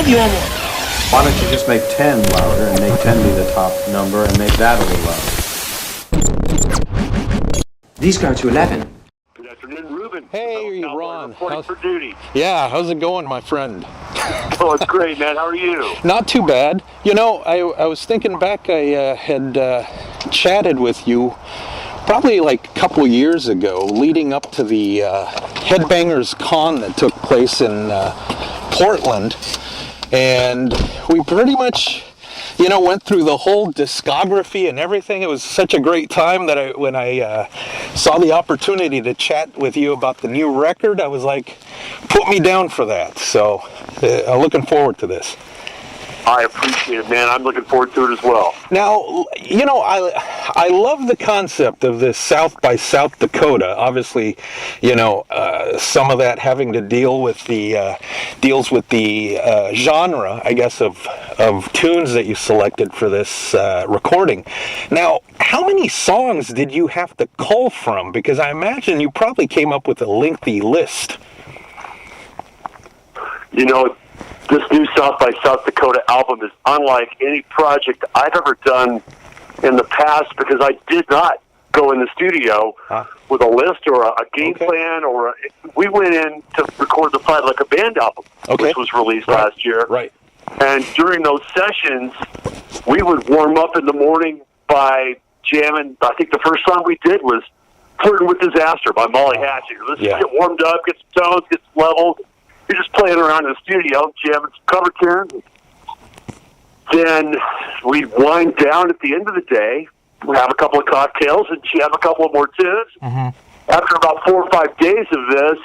want? You want more? Why don't you just make 10 louder and make 10 be the top number and make that a little louder? These go to 11. Good afternoon, Ruben. Hey, Ron. Reporting for duty. Yeah, how's it going, my friend? Oh, it's great, man. How are you? Not too bad. You know, I was thinking back, I had chatted with you probably like a couple years ago, leading up to the Headbangers Con that took place in Portland. And we pretty much, you know, went through the whole discography and everything. It was such a great time that when I saw the opportunity to chat with you about the new record, I was like, put me down for that. So I'm looking forward to this. I appreciate it, man. I'm looking forward to it as well. Now, you know, I love the concept of this South by South Dakota. Obviously, you know, some of that having to deals with the genre, I guess, of tunes that you selected for this recording. Now, how many songs did you have to cull from? Because I imagine you probably came up with a lengthy list. You know, this new South by South Dakota album is unlike any project I've ever done in the past because I did not go in the studio with a list or a game plan. We went in to record the Fight Like a Band album, which was released last year. Right. And during those sessions, we would warm up in the morning by jamming. I think the first song we did was Flirting with Disaster by Molly Hatchet. Let's just get warmed up, get some tones, get some levels. You're just playing around in the studio, jamming some cover tunes. Then we'd wind down at the end of the day, we'd have a couple of cocktails, and jam a couple of more tunes. After about 4 or 5 days of this,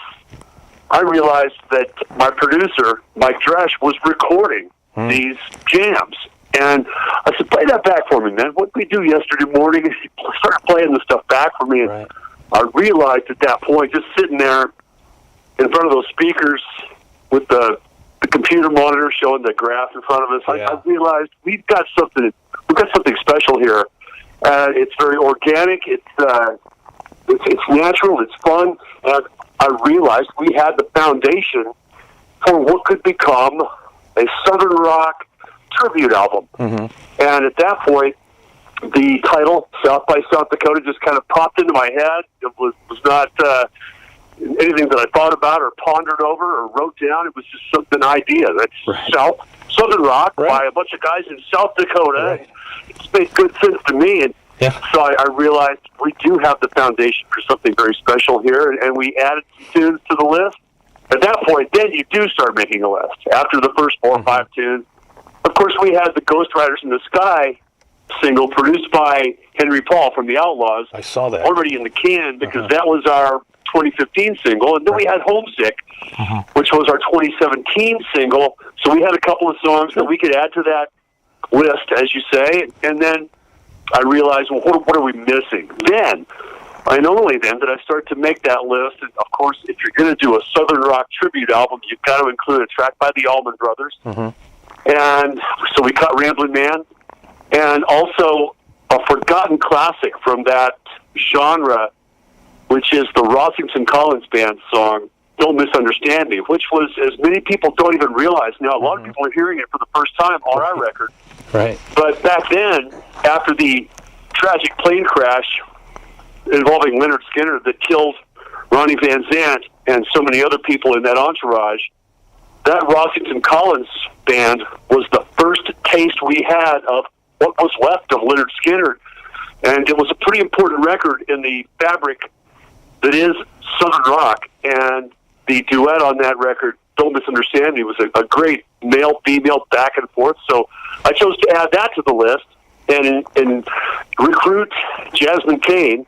I realized that my producer, Mike Dresch, was recording these jams. And I said, play that back for me, man. What did we do yesterday morning? And he started playing the stuff back for me. And I realized at that point, just sitting there in front of those speakers with the computer monitor showing the graph in front of us, I realized we've got something special here. It's very organic. It's natural. It's fun. And I realized we had the foundation for what could become a Southern rock tribute album. And at that point, the title South by South Dakota just kind of popped into my head. It was not anything that I thought about or pondered over or wrote down. It was just an idea. That's Southern rock by a bunch of guys in South Dakota. It's made good sense to me. And so I realized we do have the foundation for something very special here. And we added some tunes to the list. At that point, then you do start making a list. After the first 4 or 5 tunes, of course, we had the Ghost Riders in the Sky single produced by Henry Paul from the Outlaws. I saw that. Already in the can because that was our 2015 single. And then we had Homesick, which was our 2017 single. So we had a couple of songs that we could add to that list, as you say. And then I realized, well, what are we missing? Then, and only then, did I start to make that list. And of course, if you're going to do a Southern rock tribute album, you've got to include a track by the Allman Brothers. And so we cut Ramblin' Man. And also a forgotten classic from that genre, which is the Rossington Collins Band song, Don't Misunderstand Me, which was, as many people don't even realize now, a lot of people are hearing it for the first time on our record. But back then, after the tragic plane crash involving Leonard Skinner that killed Ronnie Van Zant and so many other people in that entourage, that Rossington Collins Band was the first taste we had of what was left of Leonard Skinner. And it was a pretty important record in the fabric that is Southern rock. And the duet on that record, Don't Misunderstand Me, was a great male-female back and forth. So I chose to add that to the list and recruit Jasmine Kane,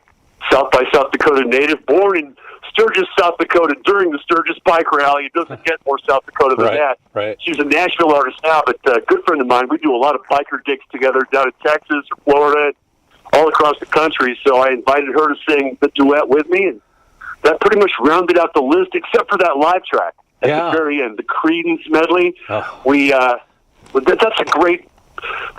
South by South Dakota native, born in Sturgis, South Dakota, during the Sturgis Bike Rally. It doesn't get more South Dakota than that. She's a Nashville artist now, but a good friend of mine. We do a lot of biker gigs together down in Texas or Florida, all across the country. So I invited her to sing the duet with me, and that pretty much rounded out the list, except for that live track at the very end, the Creedence medley. That's a great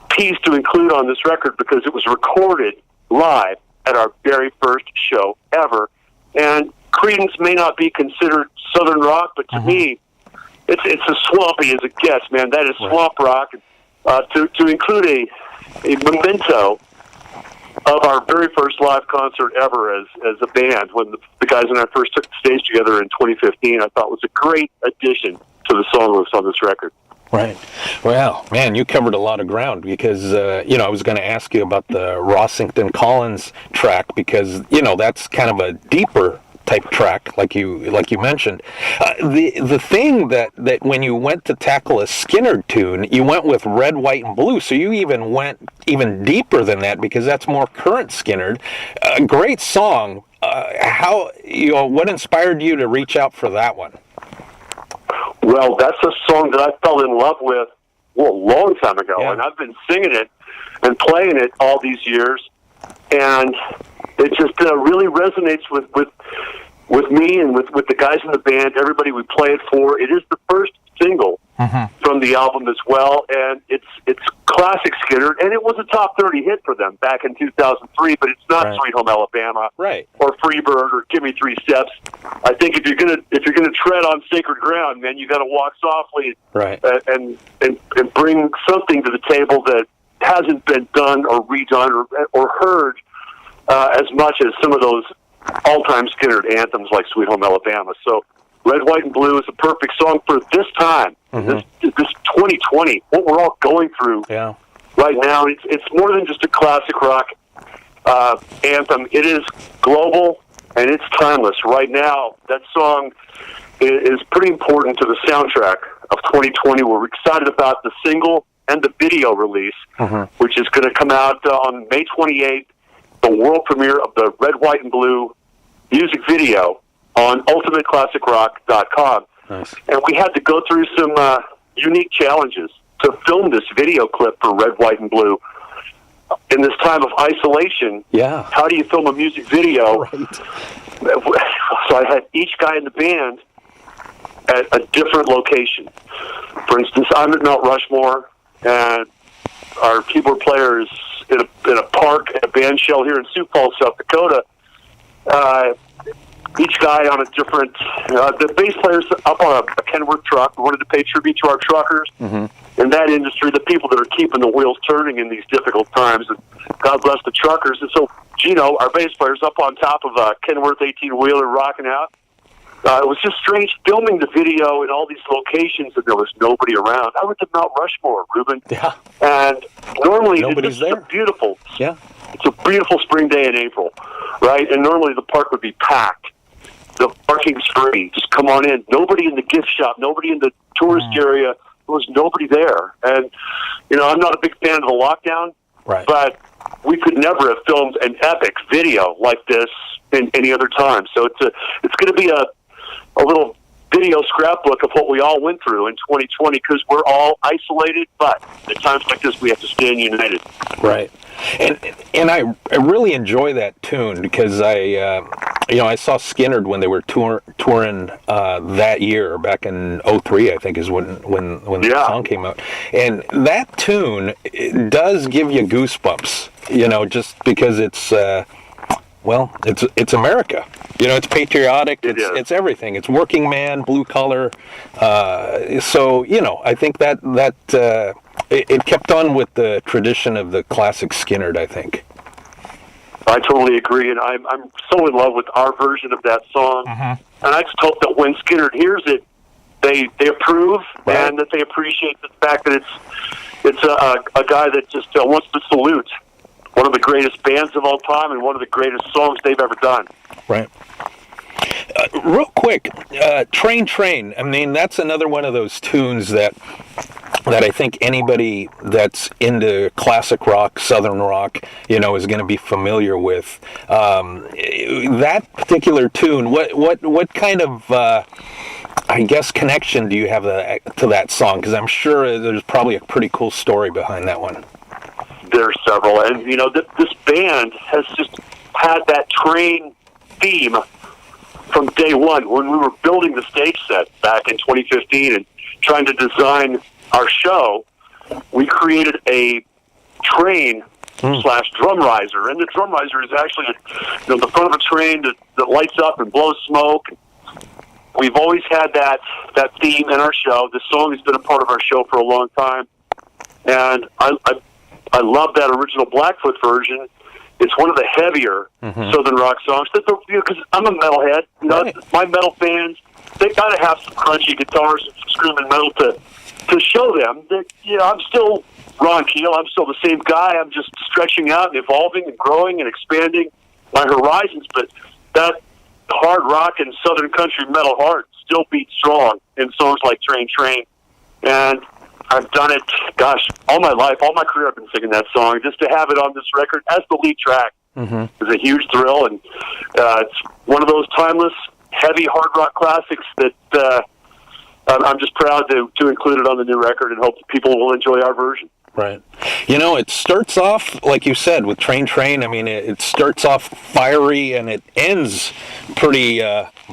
piece to include on this record because it was recorded live at our very first show ever. And Creedence may not be considered Southern rock, but to me, it's as swampy as it gets, man. That is swamp rock. To include a memento of our very first live concert ever as a band, when the guys and I first took the stage together in 2015, I thought was a great addition to the song list on this record. Right. Well, man, you covered a lot of ground because, I was going to ask you about the Rossington Collins track because, that's kind of a deeper type track, like you mentioned. The thing that when you went to tackle a Skynyrd tune, you went with Red, White, and Blue, so you even went even deeper than that because that's more current Skynyrd. A great song. What inspired you to reach out for that one? Well, that's a song that I fell in love with a long time ago, and I've been singing it and playing it all these years, and it just really resonates with me and with the guys in the band, everybody we play it for. It is the first single from the album as well, and it's classic Skynyrd, and it was a top 30 hit for them back in 2003, but it's not Sweet Home Alabama or Freebird or Give Me 3 Steps. I think if you're gonna tread on sacred ground, man, you got to walk softly and bring something to the table that hasn't been done or redone or heard as much as some of those all-time Skynyrd anthems like Sweet Home Alabama. So Red, White, and Blue is a perfect song for this time, this 2020, what we're all going through right now. It's more than just a classic rock anthem. It is global, and it's timeless. Right now, that song is pretty important to the soundtrack of 2020. We're excited about the single and the video release, which is going to come out on May 28th, the world premiere of the Red, White, and Blue music video on ultimateclassicrock.com. Nice. And we had to go through some unique challenges to film this video clip for Red, White, and Blue. In this time of isolation, how do you film a music video? Right. So I had each guy in the band at a different location. For instance, I'm at Mount Rushmore, and our keyboard player is in a park at a band shell here in Sioux Falls, South Dakota. Each guy on a different... the bass player's up on a Kenworth truck. We wanted to pay tribute to our truckers in that industry, the people that are keeping the wheels turning in these difficult times. And God bless the truckers. And so Gino, our bass player's up on top of a Kenworth 18-wheeler rocking out. It was just strange filming the video in all these locations and there was nobody around. I went to Mount Rushmore, Ruben. Yeah. And normally Nobody's there. It's a beautiful spring day in April, right? And normally the park would be packed. The parking's free. Just come on in. Nobody in the gift shop, nobody in the tourist area. There was nobody there. And, I'm not a big fan of the lockdown, but we could never have filmed an epic video like this in any other time. So it's going to be a little video scrapbook of what we all went through in 2020 because we're all isolated, but at times like this we have to stand united. Right. And I really enjoy that tune because I saw Skynyrd when they were touring that year back in 2003, I think is when the song came out. And that tune does give you goosebumps, just because it's America. It's patriotic. It's everything. It's working man, blue collar. So I think that it kept on with the tradition of the classic Skynyrd, I think. I totally agree, and I'm so in love with our version of that song. And I just hope that when Skynyrd hears it, they approve and that they appreciate the fact that it's a guy that just wants to salute one of the greatest bands of all time and one of the greatest songs they've ever done. Right. Real quick, Train. I mean, that's another one of those tunes that I think anybody that's into classic rock, southern rock, is going to be familiar with. That particular tune, what kind of, I guess, connection do you have to that song? Because I'm sure there's probably a pretty cool story behind that one. There's several, and this band has just had that Train theme from day one. When we were building the stage set back in 2015 and trying to design our show, we created a train /drum riser, and the drum riser is actually the front of a train that lights up and blows smoke. we've always had that theme in our show. This song has been a part of our show for a long time, and I love that original Blackfoot version. It's one of the heavier Southern rock songs. Because I'm a metalhead. You know, my metal fans, they got to have some crunchy guitars and some screaming metal to show them that, you know, I'm still Ron Keel. I'm still the same guy. I'm just stretching out and evolving and growing and expanding my horizons. But that hard rock and Southern country metal heart still beats strong in songs like Train Train. And I've done it, gosh, all my life, all my career I've been singing that song. Just to have it on this record as the lead track is a huge thrill. And it's one of those timeless, heavy hard rock classics that I'm just proud to include it on the new record and hope that people will enjoy our version. Right. You know, it starts off, like you said, with Train Train. I mean, it starts off fiery and it ends pretty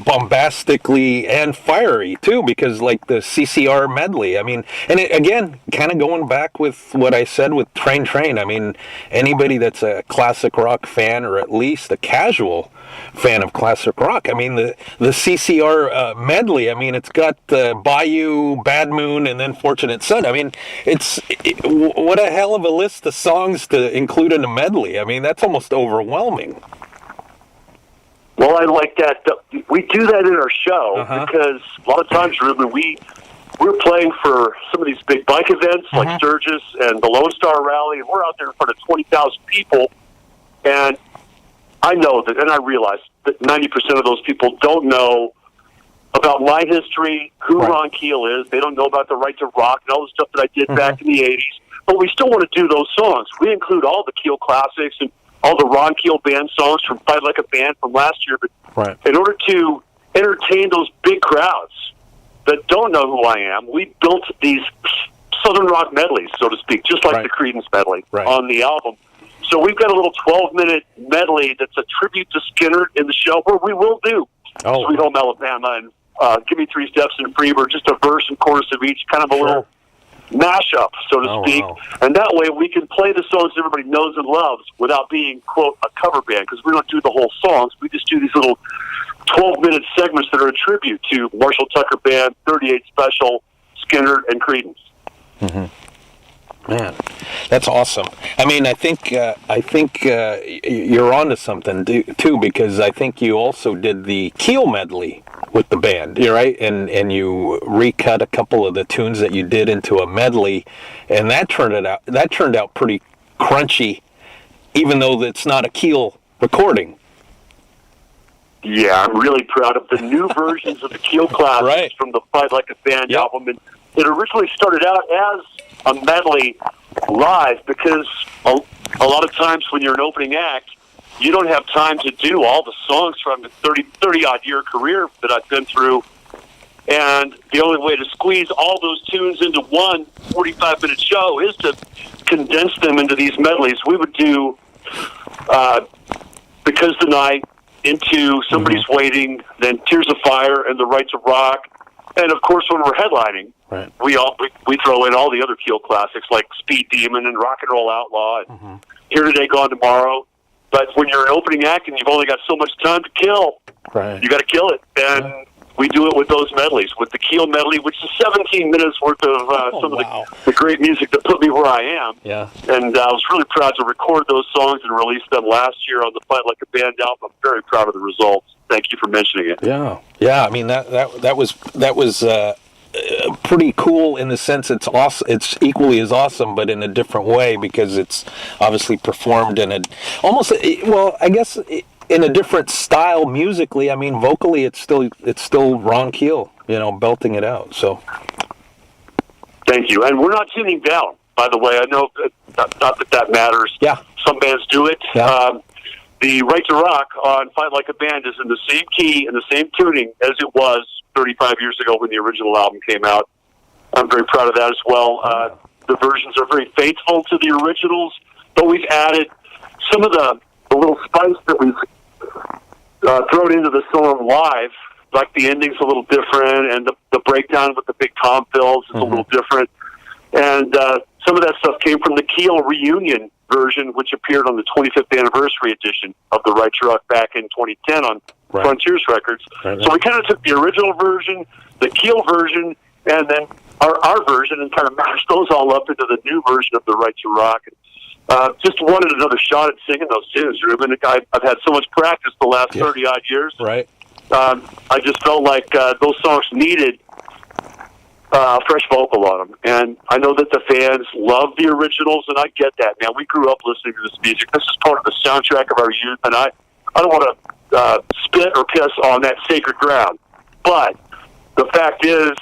bombastically and fiery, too, because like the CCR medley. I mean, and it, again, kind of going back with what I said with Train Train. I mean, anybody that's a classic rock fan or at least a casual fan of classic rock, I mean, the CCR medley, I mean, it's got Bayou, Bad Moon, and then Fortunate Son. I mean, what a hell of a list of songs to include in a medley. I mean, that's almost overwhelming. Well, I like that. We do that in our show because a lot of times, Ruben, we're playing for some of these big bike events like Sturgis and the Lone Star Rally, and we're out there in front of 20,000 people. And I know that, and I realize that 90% of those people don't know about my history, who Ron Keel is. They don't know about the Right to Rock and all the stuff that I did back in the 80s. But we still want to do those songs. We include all the Keel classics and all the Ron Keel Band songs from Fight Like a Band from last year. But in order to entertain those big crowds that don't know who I am, we built these Southern rock medleys, so to speak, just like the Creedence medley on the album. So we've got a little 12-minute medley that's a tribute to Skinner in the show, where we will do Sweet Home Alabama and Give Me Three Steps and Freebird, just a verse and chorus of each, kind of a little mashup, so to speak. Wow. And that way we can play the songs everybody knows and loves without being, quote, a cover band, because we don't do the whole songs. We just do these little 12-minute segments that are a tribute to Marshall Tucker Band, 38 Special, Skinner, and Creedence. Man, that's awesome. I mean, I think you're onto something too, because I think you also did the Keel medley with the band, right? And you recut a couple of the tunes that you did into a medley, and that turned out pretty crunchy, even though it's not a Keel recording. Yeah, I'm really proud of the new versions of the Keel classics from the Fight Like a Band album. And it originally started out as a medley live, because a lot of times when you're an opening act, you don't have time to do all the songs from the 30-odd year career that I've been through. And the only way to squeeze all those tunes into one 45-minute show is to condense them into these medleys. We would do Because the Night, Into, Somebody's Waiting, then Tears of Fire, and The Right to Rock. And, of course, when we're headlining, we throw in all the other Keel classics like Speed Demon and Rock and Roll Outlaw and Here Today, Gone Tomorrow. But when you're an opening act and you've only got so much time to kill, you got to kill it. And we do it with those medleys, with the Keel medley, which is 17 minutes worth of some of the great music that put me where I am. And I was really proud to record those songs and release them last year on the Fight Like a Band album. I'm very proud of the results. Thank you for mentioning it. Yeah. I mean, that was pretty cool in the sense it's awesome. It's equally as awesome, but in a different way, because it's obviously performed in I guess in a different style musically. I mean, vocally, it's still Ron Keel, belting it out. So, thank you. And we're not tuning down, by the way. I know not that matters. Some bands do it. The Right to Rock on Fight Like a Band is in the same key and the same tuning as it was 35 years ago when the original album came out. I'm very proud of that as well. The versions are very faithful to the originals, but we've added some of the little spice that we've thrown into the song live, like the ending's a little different, and the breakdown with the big tom fills is a little different. And some of that stuff came from the Keel reunion version, which appeared on the 25th anniversary edition of the Right to Rock back in 2010 on Right. Frontiers Records. Right. So we kind of took the original version, the Keel version, and then our version, and kind of mashed those all up into the new version of The Right to Rock. Just wanted another shot at singing those tunes, Ruben. I've had so much practice the last 30-odd years. Right. I just felt like those songs needed fresh vocal on them. And I know that the fans love the originals, and I get that, man. We grew up listening to this music. This is part of the soundtrack of our youth, and I don't want to spit or piss on that sacred ground. But the fact is,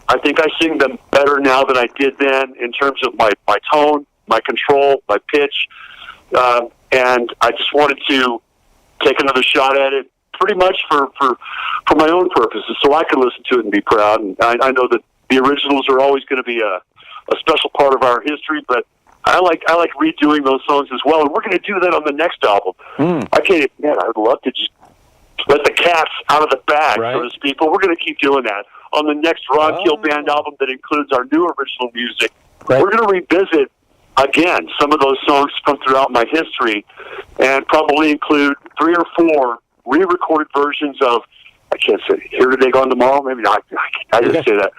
I think I sing them better now than I did then in terms of my tone, my control, my pitch. And I just wanted to take another shot at it pretty much for my own purposes, so I can listen to it and be proud. And I know that the originals are always going to be a special part of our history, but I like redoing those songs as well, and we're going to do that on the next album. I can't, man, I would love to just let the cats out of the bag, so to speak, but we're going to keep doing that. On the next Ron Keel Band album that includes our new original music, we're going to revisit, again, some of those songs from throughout my history, and probably include 3 or 4 re-recorded versions of, I can't say, Here Today, Gone Tomorrow, maybe not, I didn't say that,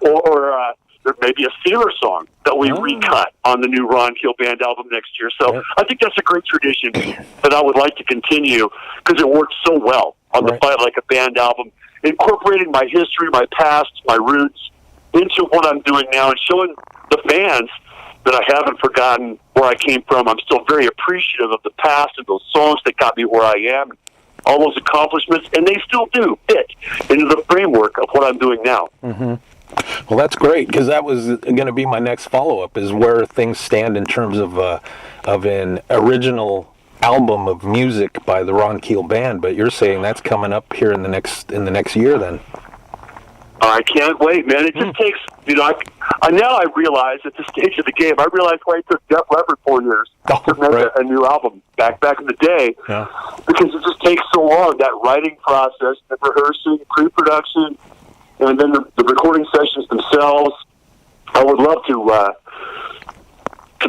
or there may be a Steeler song that we recut on the new Ron Keel Band album next year. So I think that's a great tradition that I would like to continue because it works so well on the Fight Like a Band album, incorporating my history, my past, my roots into what I'm doing now and showing the fans that I haven't forgotten where I came from. I'm still very appreciative of the past and those songs that got me where I am, all those accomplishments, and they still do fit into the framework of what I'm doing now. Well, that's great, because that was going to be my next follow-up, is where things stand in terms of an original album of music by the Ron Keel Band. But you're saying that's coming up here in the next year, then? I can't wait, man. It just takes, now I realize at this stage of the game, I realize why it took Def Leppard 4 years to make a new album back in the day, because it just takes so long, that writing process, the rehearsing, pre-production, and then the recording sessions themselves. I would love to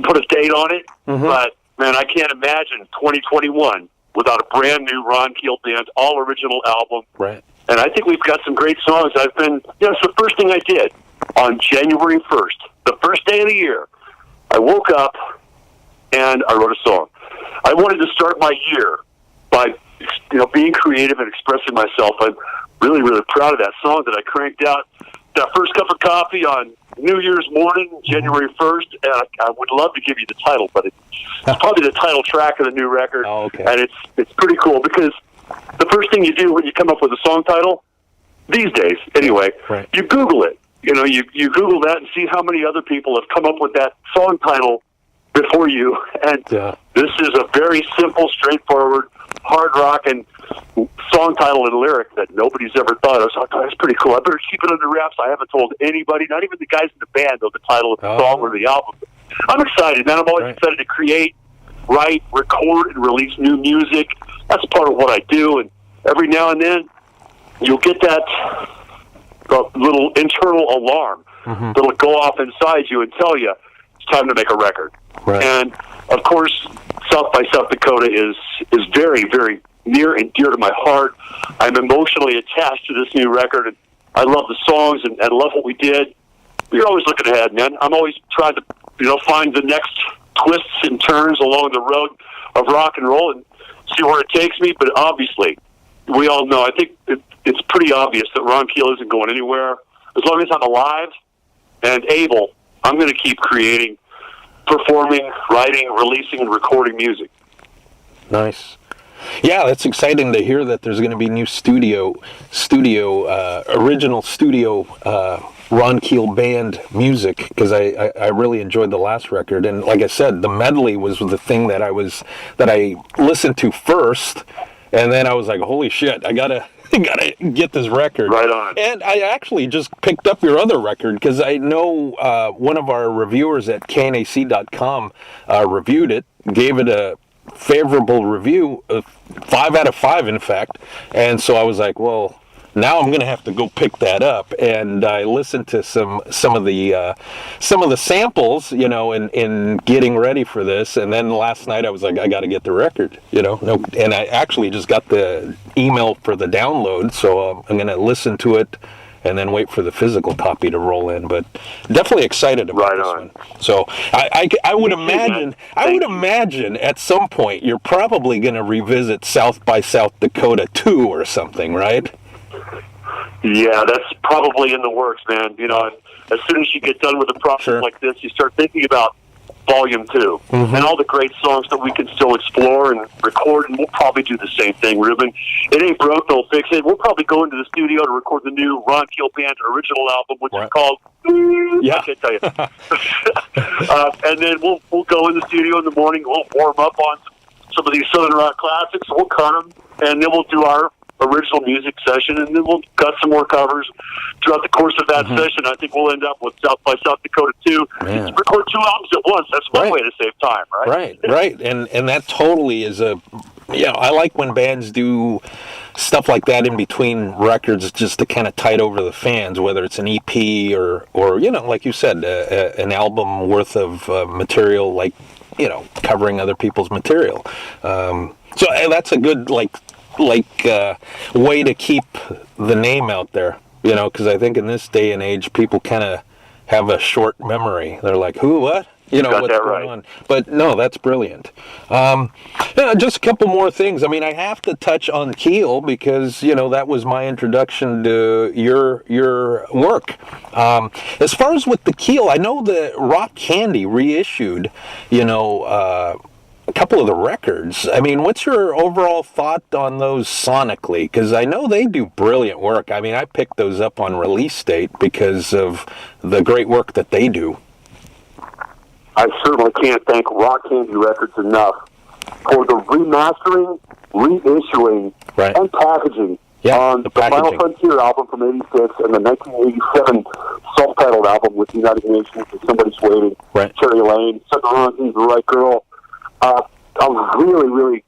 put a date on it, but, man, I can't imagine 2021 without a brand new Ron Keel Band all-original album. Right. And I think we've got some great songs. It's the first thing I did on January 1st, the first day of the year. I woke up and I wrote a song. I wanted to start my year by, being creative and expressing myself. I'm really, really proud of that song that I cranked out that first cup of coffee on New Year's morning, January 1st. And I would love to give you the title, but it's probably the title track of the new record. Oh, okay. And it's pretty cool because the first thing you do when you come up with a song title, these days anyway, you Google it. You Google that and see how many other people have come up with that song title before you. And this is a very simple, straightforward, hard rock and song title and lyric that nobody's ever thought of. So I thought, that's pretty cool. I better keep it under wraps. I haven't told anybody, not even the guys in the band, know the title of the song or the album. I'm excited, man. I'm always excited to create, write, record, and release new music. That's part of what I do, and every now and then you'll get that little internal alarm that'll go off inside you and tell you it's time to make a record. And of course, South by South Dakota is very, very near and dear to my heart. I'm emotionally attached to this new record, and I love the songs and love what we did. We're always looking ahead, man. I'm always trying to find the next twists and turns along the road of rock and roll and see where it takes me. But obviously, we all know, I think it's pretty obvious that Ron Keel isn't going anywhere. As long as I'm alive and able, I'm going to keep creating, performing, writing, releasing, and recording music. Nice. Yeah, that's exciting to hear that there's going to be new original studio Ron Keel Band music, because I really enjoyed the last record, and like I said, the medley was the thing that I listened to first, and then I was like, holy shit, I gotta get this record. Right on. And I actually just picked up your other record because I know one of our reviewers at knac.com reviewed it, gave it a favorable review, 5 out of 5 in fact, and so I was like, well, now I'm going to have to go pick that up. And I listened to some of the samples, you know, in getting ready for this. And then last night I was like, I got to get the record, you know. No, and I actually just got the email for the download, so I'm going to listen to it and then wait for the physical copy to roll in. But definitely excited about this one. So I would imagine at some point you're probably going to revisit South by South Dakota 2 or something, right? Yeah, that's probably in the works, man. You know, as soon as you get done with a project like this, you start thinking about Volume 2 and all the great songs that we can still explore and record, and we'll probably do the same thing, Ruben. It ain't broke, don't fix it. We'll probably go into the studio to record the new Ron Keel Band original album, which is called I can't tell you. And then we'll go in the studio in the morning, we'll warm up on some of these Southern rock classics, we'll cut them, and then we'll do our original music session, and then we'll cut some more covers throughout the course of that session. I think we'll end up with South by South Dakota 2. Let's record 2 albums at once. That's one way to save time, right? Right. And that totally is I like when bands do stuff like that in between records just to kind of tide over the fans, whether it's an EP or you know, like you said, an album worth of material, like, you know, covering other people's material. So that's a good, way to keep the name out there, you know, because I think in this day and age, people kind of have a short memory. They're like, who, what? You know, what's going on? But no, that's brilliant. Just a couple more things. I mean, I have to touch on Keel because, you know, that was my introduction to your work. As far as with the Keel, I know that Rock Candy reissued, you know, a couple of the records. I mean, what's your overall thought on those sonically? Because I know they do brilliant work. I mean, I picked those up on release date because of the great work that they do. I certainly can't thank Rock Candy Records enough for the remastering, reissuing, and packaging on the Final Frontier album from '86 and the 1987 self-titled album with United Nations and Somebody's Waiting, Cherry Lane, Sucker Hunting's The Right Girl. I'm really, really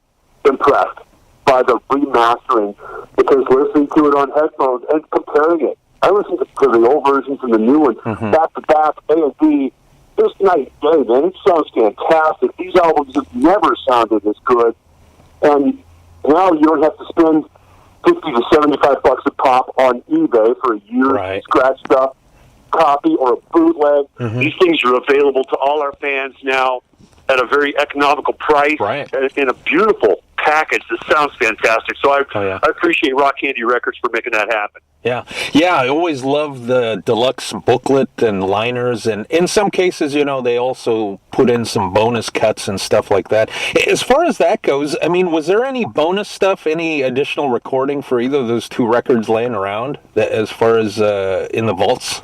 impressed by the remastering because listening to it on headphones and comparing it. I listened to the old versions and the new ones back to back, A and B. Just night and day, man. It sounds fantastic. These albums have never sounded as good. And now you don't have to spend $50 to $75 a pop on eBay for a year scratched up copy or a bootleg. These things are available to all our fans now at a very economical price and in a beautiful package that sounds fantastic. So I appreciate Rock Candy Records for making that happen. Yeah, I always love the deluxe booklet and liners, and in some cases, you know, they also put in some bonus cuts and stuff like that. As far as that goes, I mean, was there any bonus stuff, any additional recording for either of those 2 records laying around, as far as in the vaults?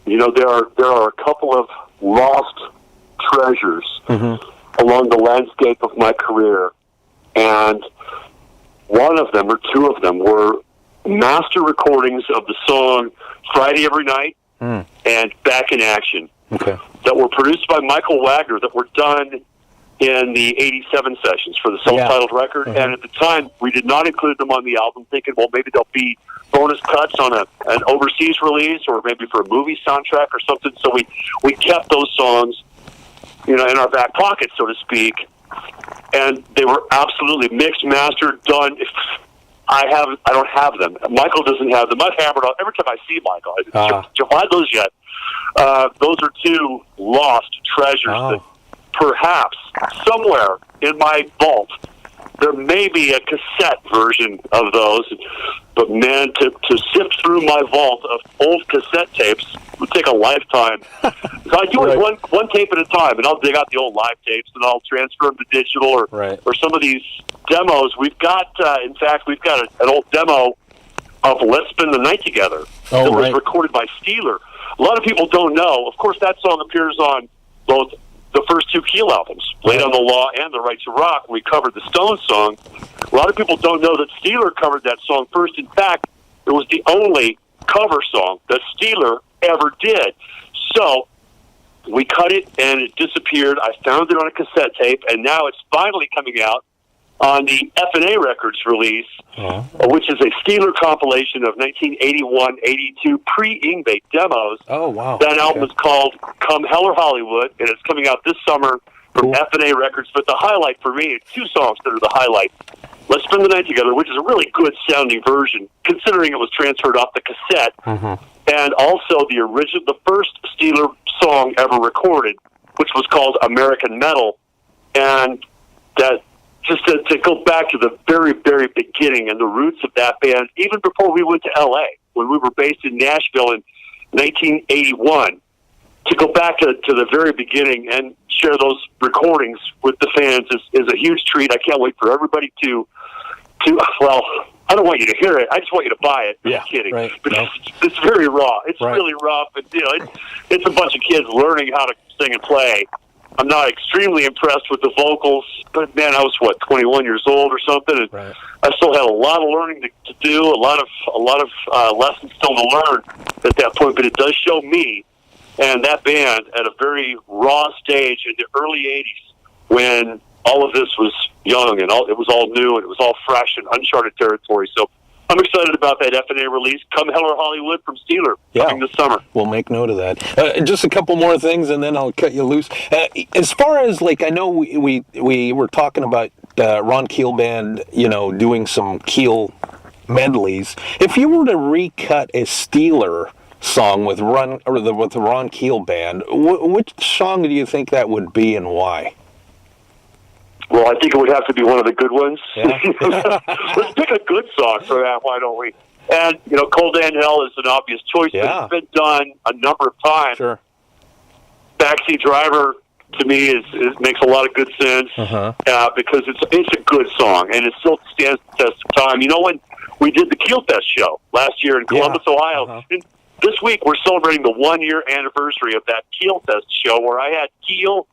You know, there are a couple of lost treasures along the landscape of my career, and one of them, or 2 of them, were master recordings of the song Friday Every Night and Back in Action that were produced by Michael Wagner, that were done in the 87 sessions for the self-titled record. And at the time, we did not include them on the album, thinking, well, maybe they'll be bonus cuts on an overseas release or maybe for a movie soundtrack or something. So we kept those songs, you know, in our back pocket, so to speak. And they were absolutely mixed, mastered, done. I don't have them. Michael doesn't have them. I've hammered on every time I see Michael. Did you find those yet? Those are 2 lost treasures that perhaps somewhere in my vault there may be a cassette version of those. But man, to sift through my vault of old cassette tapes would take a lifetime. So I do it one tape at a time, and I'll dig out the old live tapes and I'll transfer them to digital or some of these demos. We've got, in fact, an old demo of Let's Spend the Night Together that was recorded by Steeler. A lot of people don't know. Of course, that song appears on both the first 2 Keel albums, Late on the Law and The Right to Rock. We covered the Stones song. A lot of people don't know that Steeler covered that song first. In fact, it was the only cover song that Steeler ever did. So we cut it, and it disappeared. I found it on a cassette tape, and now it's finally coming out on the F&A Records release, which is a Steeler compilation of 1981-82 pre-Ingbait demos. Oh, wow. That album is called Come Hell or Hollywood, and it's coming out this summer from F&A Records. But the highlight for me, two songs that are the highlight. Let's Spend the Night Together, which is a really good sounding version, considering it was transferred off the cassette, and also the first Steeler song ever recorded, which was called American Metal, and that just to go back to the very, very beginning and the roots of that band, even before we went to L.A., when we were based in Nashville in 1981, to go back to the very beginning and share those recordings with the fans is a huge treat. I can't wait for everybody to well, I don't want you to hear it. I just want you to buy it. Yeah, I'm kidding. right. But No. it's very raw. It's Right. really rough. And, it's a bunch of kids learning how to sing and play. I'm not extremely impressed with the vocals, but man, I was 21 years old or something, and Right. I still had a lot of learning to do, a lot of lessons still to learn at that point. But it does show me and that band at a very raw stage in the early '80s when all of this was young and it was all new and it was all fresh and uncharted territory. So I'm excited about that F&A release. Come Hell or Hollywood from Steeler coming this summer. We'll make note of that. Just a couple more things, and then I'll cut you loose. As far as, I know we were talking about Ron Keel Band, doing some Keel medleys. If you were to recut a Steeler song with the Ron Keel Band, which song do you think that would be, and why? Well, I think it would have to be one of the good ones. Yeah. Let's pick a good song for that. Why don't we? And, Cold and Hell is an obvious choice, Yeah. but it's been done a number of times. Sure. Backseat Driver, to me, is makes a lot of good sense because it's a good song, and it still stands the test of time. When we did the Keel Fest show last year in Columbus, Ohio, and this week we're celebrating the 1-year anniversary of that Keel Fest show where I had Keel,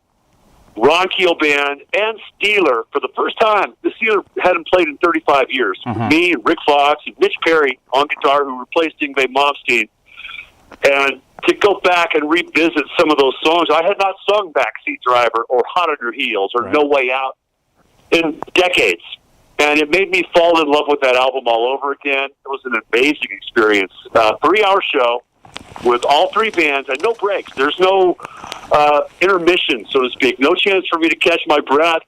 Ron Keel Band, and Steeler for the first time. The Steeler hadn't played in 35 years. Me and Rick Fox and Mitch Perry on guitar, who replaced Yngwie Malmsteen. And to go back and revisit some of those songs, I had not sung Backseat Driver or Hot on Your Heels or No Way Out in decades. And it made me fall in love with that album all over again. It was an amazing experience. 3-hour show with all three bands and no breaks. There's no intermission, so to speak. No chance for me to catch my breath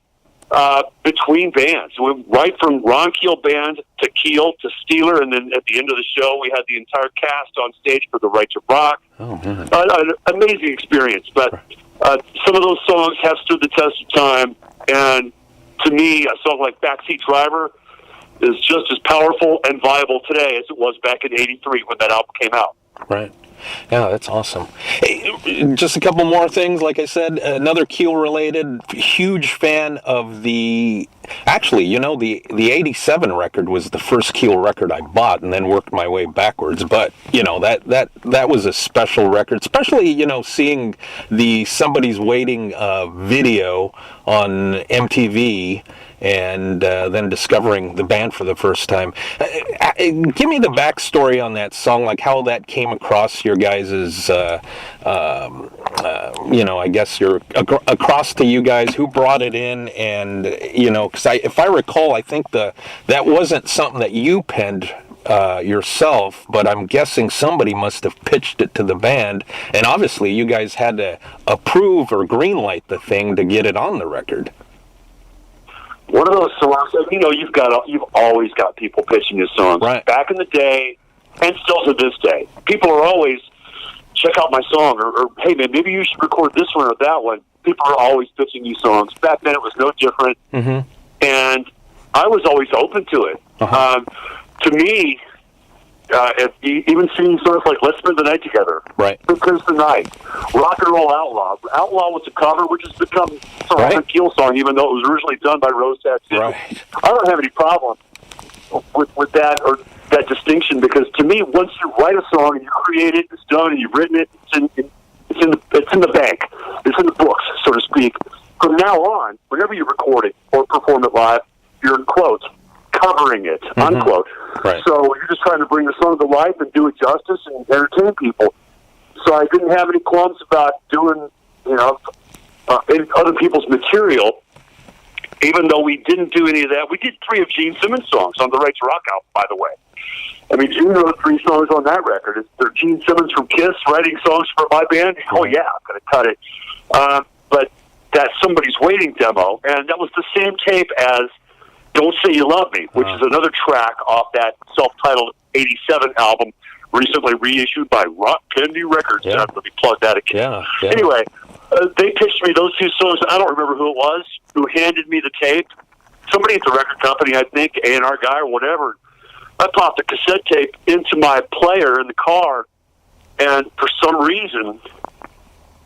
between bands. We went right from Ron Keel Band to Keel to Steeler, and then at the end of the show, we had the entire cast on stage for The Right to Rock. Oh, man. An amazing experience. But some of those songs have stood the test of time, and to me, a song like Backseat Driver is just as powerful and viable today as it was back in '83 when that album came out. Right. Yeah, that's awesome. Hey, just a couple more things. Like I said, another Keel-related, huge fan of the... Actually, the 87 record was the first Keel record I bought and then worked my way backwards. But, that was a special record. Especially, seeing the Somebody's Waiting video on MTV and then discovering the band for the first time. Give me the backstory on that song, like how that came across your guys', I guess across to you guys, who brought it in, and, because if I recall, I think that wasn't something that you penned yourself, but I'm guessing somebody must have pitched it to the band, and obviously you guys had to approve or greenlight the thing to get it on the record. One of those songs, you've always got people pitching you songs. Right. Back in the day, and still to this day, people are always, check out my song, or hey man, maybe you should record this one or that one. People are always pitching you songs. Back then it was no different, and I was always open to it. To me, even singing songs like Let's Spend the Night Together, Right. Because the Night, Rock and Roll Outlaw. Outlaw was a cover, which has become a Keel song, even though it was originally done by Rose Tattoo. Right. I don't have any problem with that or that distinction, because to me, once you write a song and you create it, it's done, and you've written it, it's in the bank, it's in the books, so to speak. From now on, whenever you record it or perform it live, you're in quotes covering it, unquote. Right. So you're just trying to bring the song to life and do it justice and entertain people. So I didn't have any qualms about doing, other people's material. even though we didn't do any of that. We did 3 of Gene Simmons' songs on the Right to Rock album, by the way. I mean, Gene wrote 3 songs on that record. They're Gene Simmons from Kiss writing songs for my band. Oh, yeah, I'm going to cut it. But that's Somebody's Waiting demo, and that was the same tape as Don't Say You Love Me, which is another track off that self-titled 87 album, recently reissued by Rock Candy Records. Yeah. Let me plug that again. Yeah. Anyway, they pitched me those 2 songs. I don't remember who it was who handed me the tape. Somebody at the record company, I think, A&R guy or whatever. I popped the cassette tape into my player in the car, and for some reason,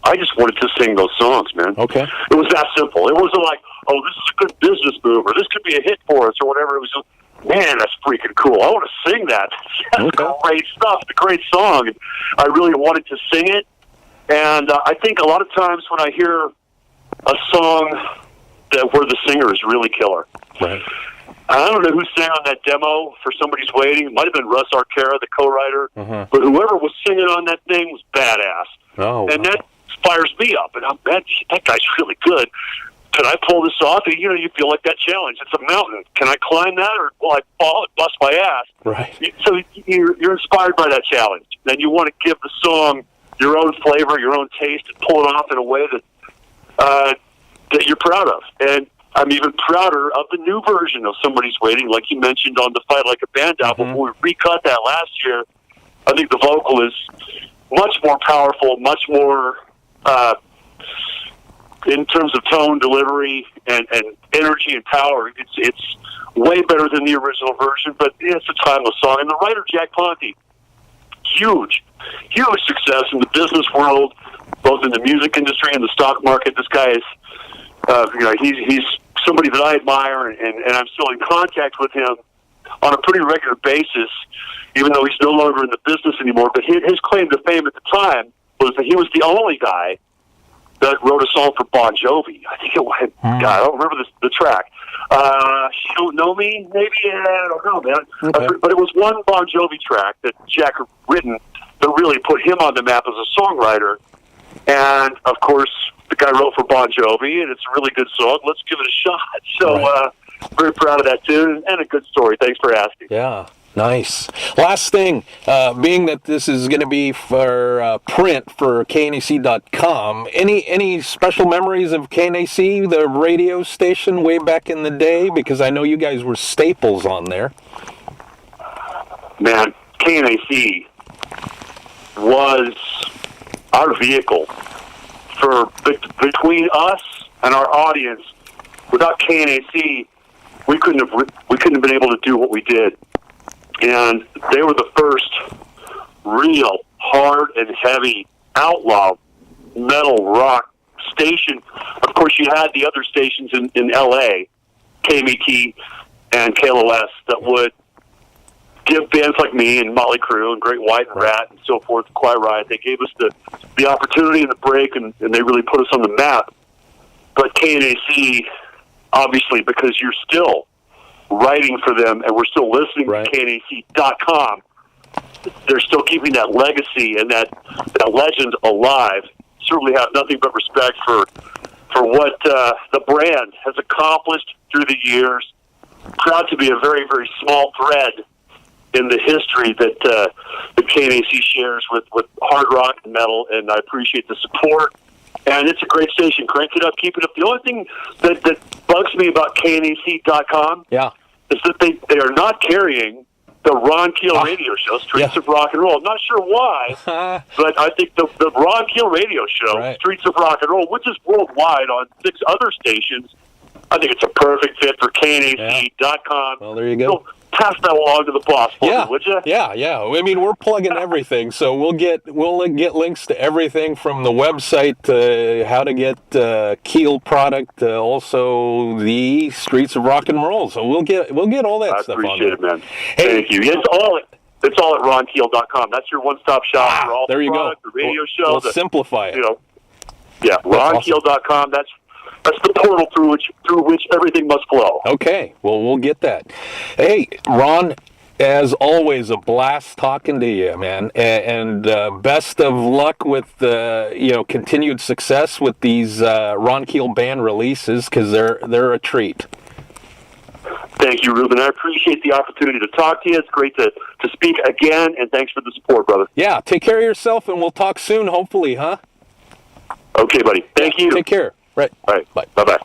I just wanted to sing those songs, man. Okay. It was that simple. It wasn't like, oh, this is a good business move, or this could be a hit for us, or whatever. It was just, man, that's freaking cool. I want to sing that. That's great stuff. It's a great song. I really wanted to sing it, and I think a lot of times when I hear a song where the singer is really killer. Right. I don't know who sang on that demo for Somebody's Waiting. It might have been Russ Arcara, the co-writer. But whoever was singing on that thing was badass. Oh, and that fires me up. And I'm, man, that guy's really good. Can I pull this off? And, you feel like that challenge. It's a mountain. Can I climb that, or will I fall and bust my ass? Right. So you're inspired by that challenge. Then you want to give the song your own flavor, your own taste, and pull it off in a way that you're proud of. And I'm even prouder of the new version of Somebody's Waiting, like you mentioned on the Fight Like a Band album. When we recut that last year, I think the vocal is much more powerful, much more in terms of tone, delivery, and energy and power. It's way better than the original version, but it's a timeless song. And the writer, Jack Ponte, huge success in the business world, both in the music industry and the stock market. This guy is, he's somebody that I admire, and I'm still in contact with him on a pretty regular basis, even though he's no longer in the business anymore. But his claim to fame at the time was that he was the only guy that wrote a song for Bon Jovi. I think it was, God, I don't remember the track. She Don't Know Me, maybe? I don't know, man. Okay. But it was one Bon Jovi track that Jack had written that really put him on the map as a songwriter. And, of course, the guy wrote for Bon Jovi, and it's a really good song. Let's give it a shot. So, very proud of that tune, and a good story. Thanks for asking. Yeah, nice. Last thing, being that this is going to be for print for KNAC.com, any special memories of KNAC, the radio station, way back in the day? Because I know you guys were staples on there. Man, KNAC was our vehicle for between us and our audience. Without KNAC, we couldn't have been able to do what we did. And they were the first real hard and heavy outlaw metal rock station. Of course, you had the other stations in LA, KMET and KLOS, that would give bands like me and Motley Crue and Great White and Rat and so forth, Quiet Riot. They gave us the opportunity and the break, and they really put us on the map. But KNAC, obviously, because you're still writing for them and we're still listening to KNAC.com, they're still keeping that legacy and that legend alive. Certainly have nothing but respect for what the brand has accomplished through the years. Proud to be a very, very small thread in the history that the KNAC shares with hard rock and metal, and I appreciate the support. And it's a great station. Crank it up, keep it up. The only thing that bugs me about KNAC.com is that they are not carrying the Ron Keel radio show, Streets of Rock and Roll. I'm not sure why, but I think the Ron Keel radio show, Streets of Rock and Roll, which is worldwide on 6 other stations, I think it's a perfect fit for KNAC.com. Well, there you go. So pass that along to the boss for me, would you? Yeah. I mean, we're plugging everything, so we'll get links to everything from the website to how to get Keel product, also the Streets of Rock and Roll. So we'll get all that stuff on there. I appreciate it, man. Hey, thank you. It's all at ronkeel.com. That's your one-stop shop for all the product, the radio show. We'll simplify it. Ronkeel.com. That's the portal through which everything must flow. Okay, well, we'll get that. Hey, Ron, As always, a blast talking to you, man. And best of luck with continued success with these Ron Keel Band releases, because they're a treat. Thank you, Ruben. I appreciate the opportunity to talk to you. It's great to speak again, and thanks for the support, brother. Yeah, take care of yourself, and we'll talk soon, hopefully, huh? Okay, buddy. Thank you. Take care. Right. All right. Bye. Bye-bye.